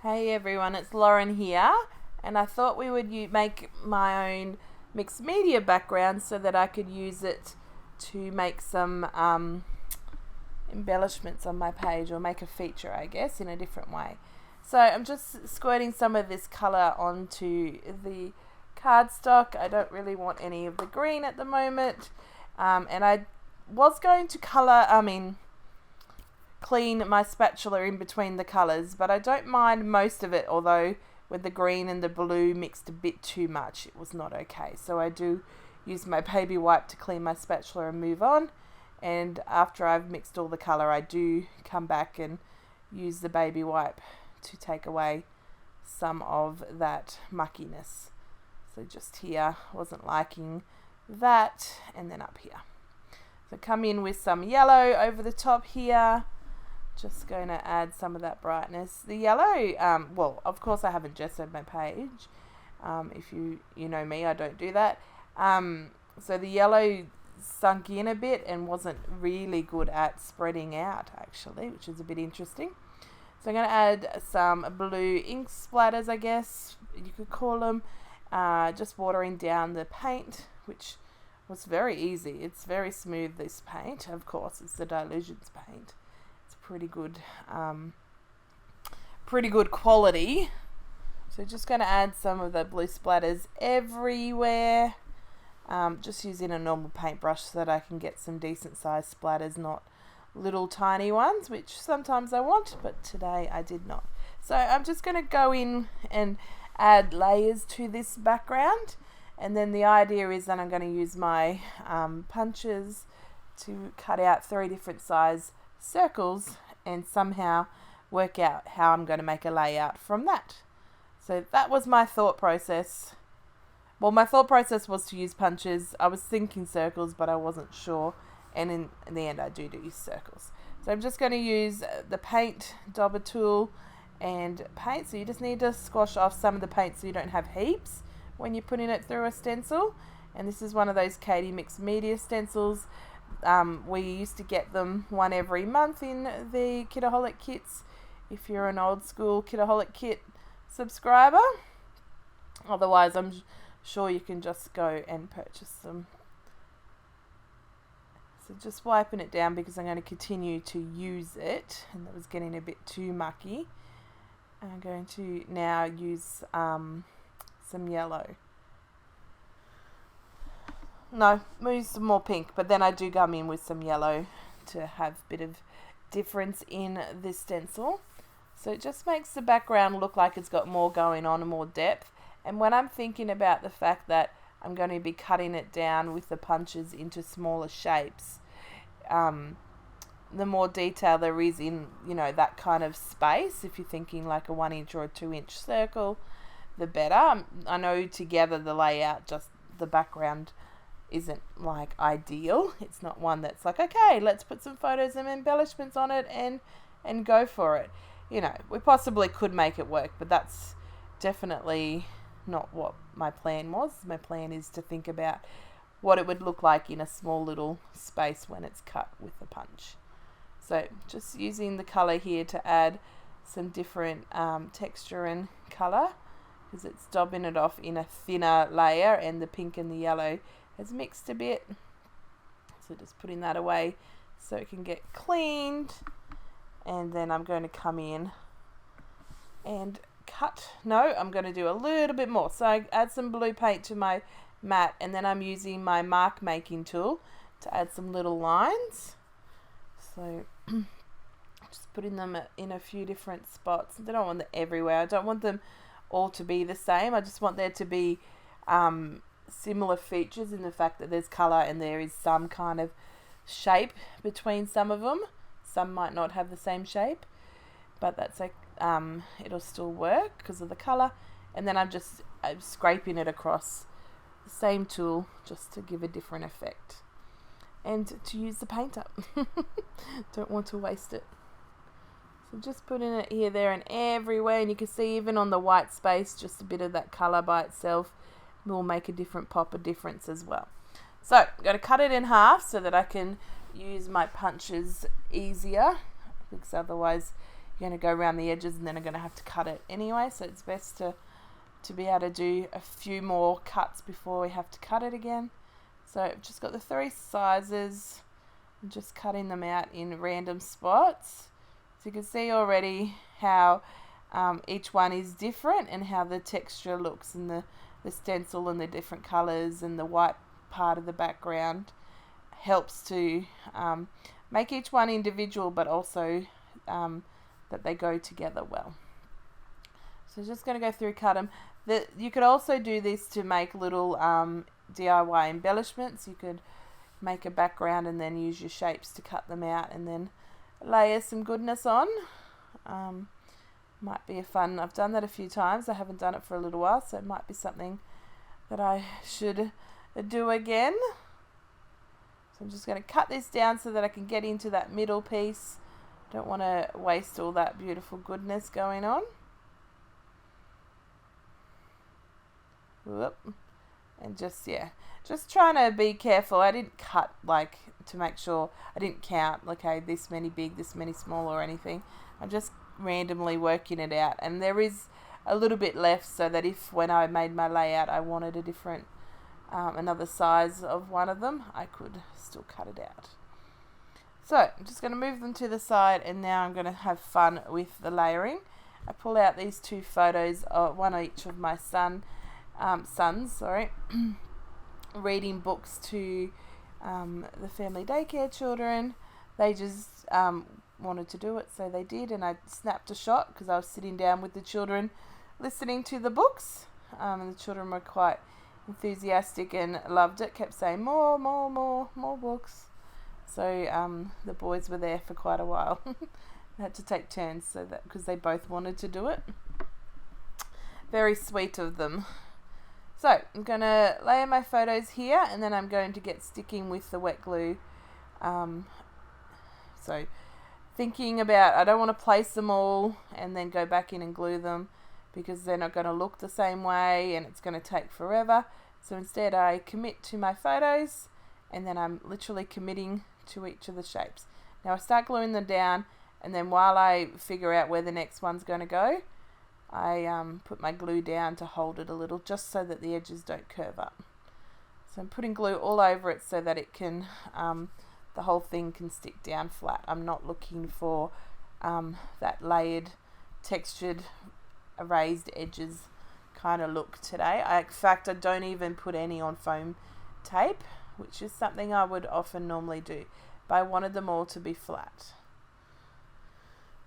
Hey everyone, it's Lauren here, and I thought we would make my own mixed media background so that I could use it to make some embellishments on my page, or make a feature, I guess, in a different way. So I'm just squirting some of this colour onto the cardstock. I don't really want any of the green at the moment, and I was going to clean my spatula in between the colours, but I don't mind most of it, although with the green and the blue mixed a bit too much, it was not okay. So I do use my baby wipe to clean my spatula and move on, and after I've mixed all the colour, I do come back and use the baby wipe to take away some of that muckiness. So just here, wasn't liking that, and then up here. So come in with some yellow over the top here. Just going to add some of that brightness. The yellow, well, of course I haven't gessoed my page. If you know me, I don't do that. So the yellow sunk in a bit and wasn't really good at spreading out, actually, which is a bit interesting. So I'm going to add some blue ink splatters, I guess you could call them. Just watering down the paint, which was very easy. It's very smooth, this paint. Of course, it's the Dylusions paint. Pretty good quality. So just going to add some of the blue splatters everywhere. Just using a normal paintbrush so that I can get some decent sized splatters, not little tiny ones, which sometimes I want, but today I did not. So I'm just going to go in and add layers to this background, and then the idea is that I'm going to use my punches to cut out 3 different size circles and somehow work out how I'm going to make a layout from that. So that was my thought process. Well, my thought process was to use punches. I was thinking circles, but I wasn't sure, and in the end I do use circles. So I'm just going to use the paint dauber tool and paint. So you just need to squash off some of the paint so you don't have heaps when you're putting it through a stencil. And this is one of those Katie mixed media stencils. We used to get them one every month in the Kitaholic kits, if you're an old school Kitaholic kit subscriber. Otherwise, I'm sure you can just go and purchase them. So just wiping it down because I'm going to continue to use it, and that was getting a bit too mucky. I'm going to now use some yellow. No, use some more pink, but then I do come in with some yellow to have a bit of difference in this stencil. So it just makes the background look like it's got more going on and more depth. And when I'm thinking about the fact that I'm going to be cutting it down with the punches into smaller shapes, the more detail there is in, that kind of space, if you're thinking like a 1 inch or a 2 inch circle, the better. I know together the layout, just the background, isn't like ideal. It's not one that's like, okay, let's put some photos and embellishments on it and go for it. We possibly could make it work, but that's definitely not what my plan was. My plan is to think about what it would look like in a small little space when it's cut with a punch. So just using the color here to add some different texture and color, because it's daubing it off in a thinner layer, and the pink and the yellow has mixed a bit. So just putting that away so it can get cleaned, and then I'm going to come in and cut. No, I'm going to do a little bit more. So I add some blue paint to my mat, and then I'm using my mark making tool to add some little lines. So just putting them in a few different spots. I don't want them everywhere. I don't want them all to be the same. I just want there to be similar features in the fact that there's color and there is some kind of shape between some of them. Some might not have the same shape, but that's like it'll still work because of the color. And then I'm scraping it across the same tool just to give a different effect and to use the paint up. Don't want to waste it. So just putting it here, there, and everywhere, and you can see even on the white space, just a bit of that color by itself will make a different pop of difference as well. So I'm going to cut it in half so that I can use my punches easier, because otherwise you're going to go around the edges and then are going to have to cut it anyway, so it's best to be able to do a few more cuts before we have to cut it again. So I've just got the 3 sizes. I'm just cutting them out in random spots. So you can see already how each one is different and how the texture looks, and the stencil and the different colours and the white part of the background helps to make each one individual, but also that they go together well. So just going to go through, cut them. You could also do this to make little DIY embellishments. You could make a background and then use your shapes to cut them out and then layer some goodness on. Might be fun. I've done that a few times. I haven't done it for a little while, so it might be something that I should do again. So I'm just going to cut this down so that I can get into that middle piece. Don't want to waste all that beautiful goodness going on. Whoop. And just trying to be careful. I didn't cut to make sure, I didn't count, okay, this many big, this many small or anything. I'm just randomly working it out, and there is a little bit left, so that if when I made my layout I wanted a different another size of one of them, I could still cut it out. So I'm just going to move them to the side, and now I'm going to have fun with the layering. I pull out these 2 photos, one each of my sons reading books to the family daycare children. They just wanted to do it, so they did, and I snapped a shot because I was sitting down with the children listening to the books, and the children were quite enthusiastic and loved it, kept saying more books. So the boys were there for quite a while. They had to take turns, so that because they both wanted to do it. Very sweet of them. So I'm going to layer my photos here, and then I'm going to get sticking with the wet glue. So thinking about, I don't want to place them all and then go back in and glue them, because they're not going to look the same way and it's going to take forever. So instead I commit to my photos, and then I'm literally committing to each of the shapes. Now I start gluing them down, and then while I figure out where the next one's going to go, I put my glue down to hold it a little, just so that the edges don't curve up. So I'm putting glue all over it so that it can, the whole thing can stick down flat. I'm not looking for that layered, textured, raised edges kind of look today. In fact, I don't even put any on foam tape, which is something I would often normally do, but I wanted them all to be flat.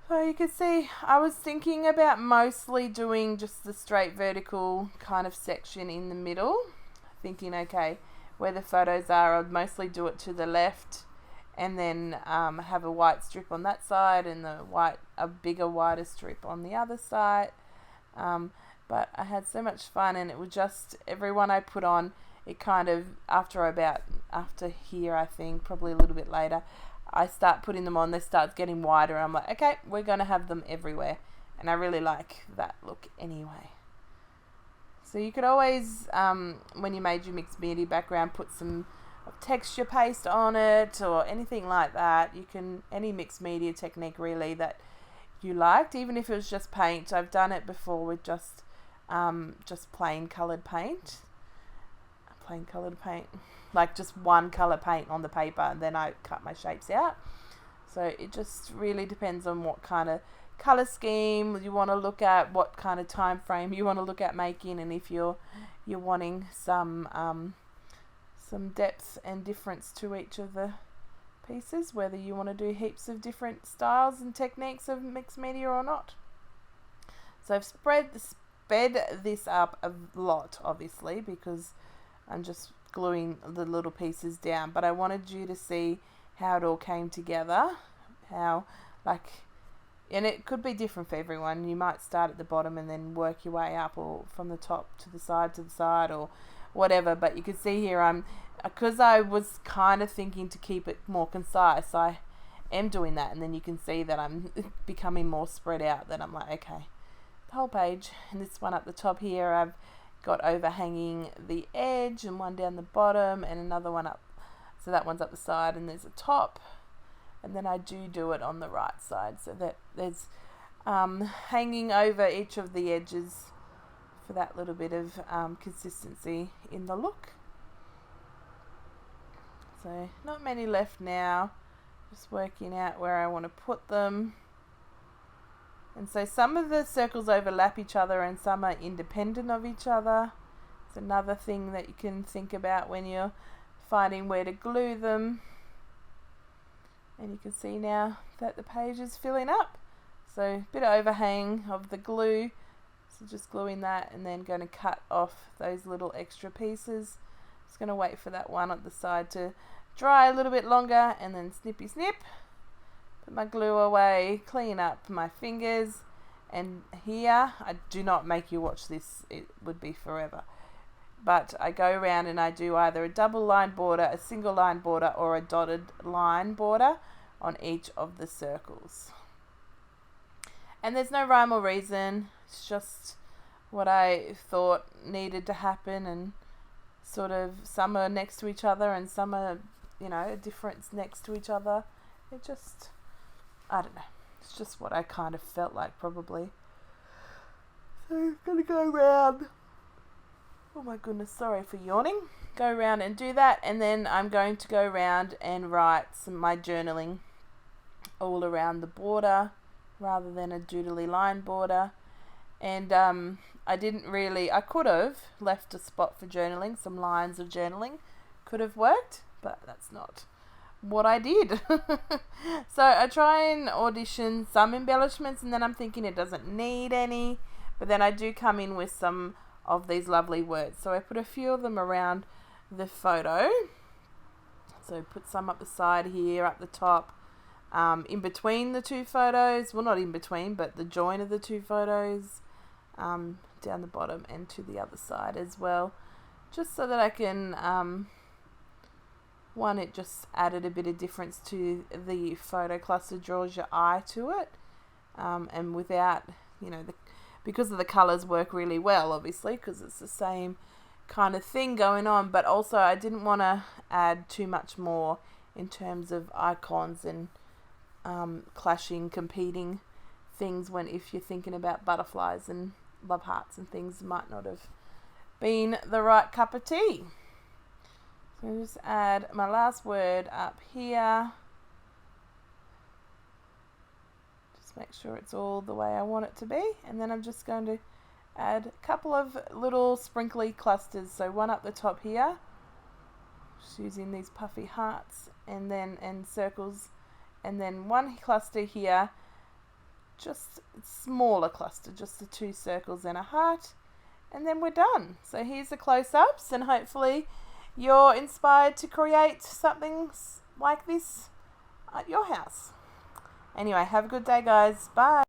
So you can see I was thinking about mostly doing just the straight vertical kind of section in the middle, thinking, okay, where the photos are, I'd mostly do it to the left, and then have a white strip on that side and a bigger wider strip on the other side. But I had so much fun, and it was just every one I put on, it kind of, after here, I think, probably a little bit later, I start putting them on, they start getting wider, and I'm like, okay, we're going to have them everywhere. And I really like that look anyway. So you could always, when you made your mixed media background, put some texture paste on it or anything like that. You can, any mixed media technique really that you liked, even if it was just paint. I've done it before with just plain coloured paint. Like just one colour paint on the paper, and then I cut my shapes out. So it just really depends on what kind of colour scheme you want to look at, what kind of time frame you want to look at making, and if you're wanting some depth and difference to each of the pieces, whether you want to do heaps of different styles and techniques of mixed media or not. So I've sped this up a lot, obviously, because I'm just gluing the little pieces down, but I wanted you to see how it all came together, and it could be different for everyone. You might start at the bottom and then work your way up, or from the top to the side or whatever. But you can see here, because I was kind of thinking to keep it more concise, I am doing that, and then you can see that I'm becoming more spread out. Then I'm like, okay, the whole page. And this one up the top here, I've got overhanging the edge, and one down the bottom, and another one up, so that one's up the side, and there's a top, and then I do it on the right side, so that there's hanging over each of the edges for that little bit of consistency in the look. So not many left now, just working out where I want to put them. And so some of the circles overlap each other and some are independent of each other. It's another thing that you can think about when you're finding where to glue them. And you can see now that the page is filling up. So a bit of overhang of the glue. So just gluing that and then going to cut off those little extra pieces. Just going to wait for that one at the side to dry a little bit longer and then snippy snip. Put my glue away, clean up my fingers, and here, I do not make you watch this, it would be forever. But I go around and I do either a double line border, a single line border, or a dotted line border on each of the circles. And there's no rhyme or reason, it's just what I thought needed to happen, and sort of some are next to each other and some are, you know, a difference next to each other. It just, I don't know, it's just what I kind of felt like probably. So I'm going to go around, oh my goodness, sorry for yawning, go around and do that, and then I'm going to go around and write my journaling all around the border rather than a doodly line border. And I could have left a spot for journaling, some lines of journaling could have worked, but that's not what I did. So I try and audition some embellishments, and then I'm thinking it doesn't need any, but then I do come in with some of these lovely words. So I put a few of them around the photo. So put some up the side here, up the top, in between the two photos, well not in between, but the join of the two photos, down the bottom and to the other side as well, just so that I can, one, it just added a bit of difference to the photo cluster, draws your eye to it, and without, you know, because of the colours work really well, obviously, because it's the same kind of thing going on, but also I didn't want to add too much more in terms of icons and clashing, competing things, when if you're thinking about butterflies and love hearts and things, might not have been the right cup of tea. So I'll just add my last word up here. Just make sure it's all the way I want it to be, and then I'm just going to add a couple of little sprinkly clusters. So one up the top here, just using these puffy hearts and circles, and then one cluster here, just smaller cluster, just the two circles and a heart, and then we're done. So here's the close-ups, and hopefully you're inspired to create something like this at your house. Anyway, have a good day, guys. Bye.